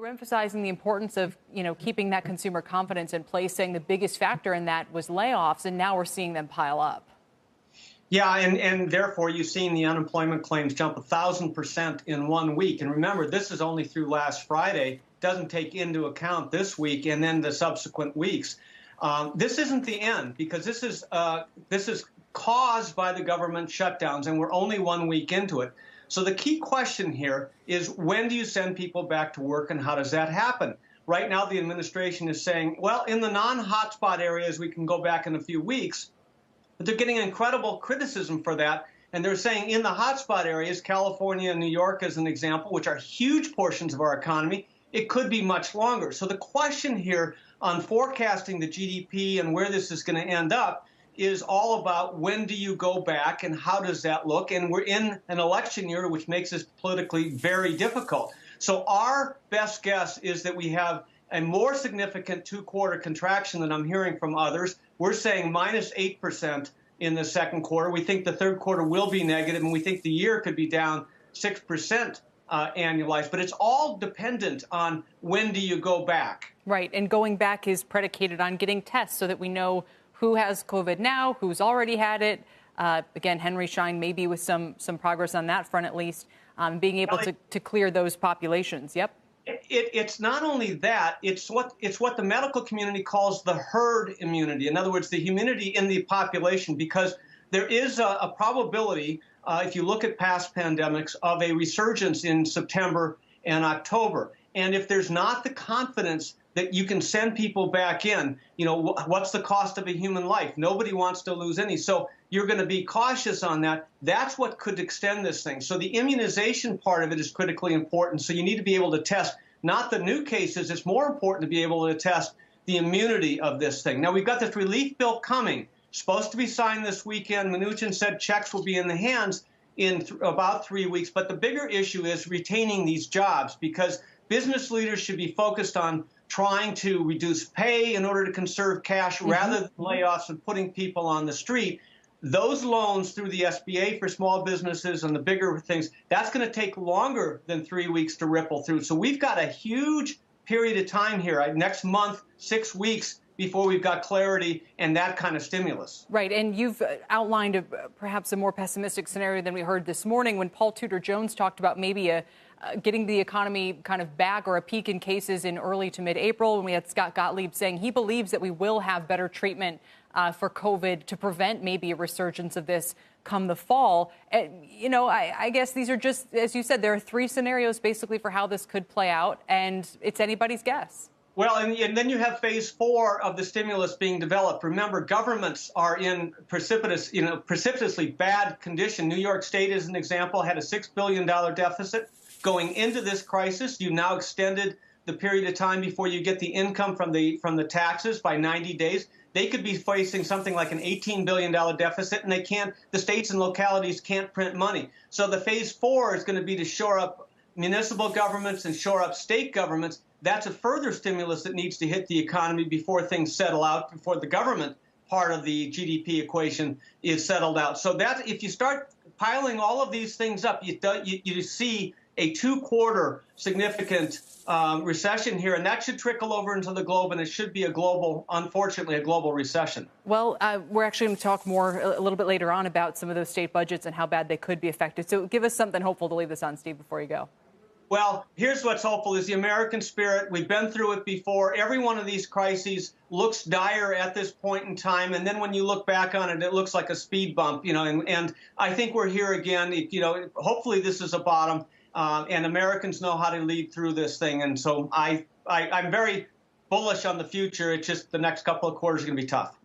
You're emphasizing the importance of, keeping that consumer confidence in place, saying the biggest factor in that was layoffs, and now we're seeing them pile up. Yeah, and therefore you've seen the unemployment claims jump 1,000% in 1 week. And remember, this is only through last Friday, doesn't take into account this week and then the subsequent weeks. This isn't the end, because this is caused by the government shutdowns, and we're only 1 week into it. So the key question here is, when do you send people back to work, and how does that happen? Right now, the administration is saying, well, in the non-hotspot areas, we can go back in a few weeks. But they're getting incredible criticism for that. And they're saying in the hotspot areas, California and New York as an example, which are huge portions of our economy, it could be much longer. So the question here on forecasting the GDP and where this is going to end up is all about, when do you go back and how does that look? And we're in an election year, which makes this politically very difficult. So our best guess is that we have a more significant two-quarter contraction than I'm hearing from others. We're saying minus 8% in the second quarter. We think the third quarter will be negative, and we think the year could be down 6% annualized. But it's all dependent on, when do you go back? Right, and going back is predicated on getting tests so that we know who has COVID now, who's already had it. Again, Henry Schein maybe with some progress on that front at least, being able to clear those populations. Yep. It's not only that, it's what the medical community calls the herd immunity. In other words, the immunity in the population, because there is a probability, if you look at past pandemics, of a resurgence in September and October. And if there's not the confidence that you can send people back in, what's the cost of a human life? Nobody wants to lose any. So you're going to be cautious on that. That's what could extend this thing. So the immunization part of it is critically important. So you need to be able to test not the new cases. It's more important to be able to test the immunity of this thing. Now, we've got this relief bill coming, supposed to be signed this weekend. Mnuchin said checks will be in the hands in about 3 weeks. But the bigger issue is retaining these jobs, because business leaders should be focused on trying to reduce pay in order to conserve cash rather than layoffs and putting people on the street. Those loans through the SBA for small businesses and the bigger things, that's going to take longer than 3 weeks to ripple through. So we've got a huge period of time here, next month, 6 weeks, before we've got clarity and that kind of stimulus. Right. And you've outlined perhaps a more pessimistic scenario than we heard this morning when Paul Tudor Jones talked about maybe getting the economy kind of back, or a peak in cases in early to mid-April, when we had Scott Gottlieb saying he believes that we will have better treatment for COVID to prevent maybe a resurgence of this come the fall. I guess these are just, as you said, there are three scenarios basically for how this could play out, and it's anybody's guess. Well, and then you have phase 4 of the stimulus being developed. Remember, governments are in precipitously bad condition. New York State, as an example, had a $6 billion deficit. Going into this crisis, you've now extended the period of time before you get the income from the taxes by 90 days. They could be facing something like an $18 billion deficit, and the states and localities can't print money. So the phase 4 is going to be to shore up municipal governments and shore up state governments. That's a further stimulus that needs to hit the economy before things settle out, before the government part of the GDP equation is settled out. So that, if you start piling all of these things up, you see a two-quarter significant recession here, and that should trickle over into the globe, and it should be unfortunately, a global recession. Well, we're actually going to talk more a little bit later on about some of those state budgets and how bad they could be affected. So give us something hopeful to leave this on, Steve, before you go. Well, here's what's hopeful is the American spirit. We've been through it before. Every one of these crises looks dire at this point in time. And then when you look back on it, it looks like a speed bump, and I think we're here again. Hopefully this is a bottom, and Americans know how to lead through this thing. And so I'm very bullish on the future. It's just the next couple of quarters are going to be tough.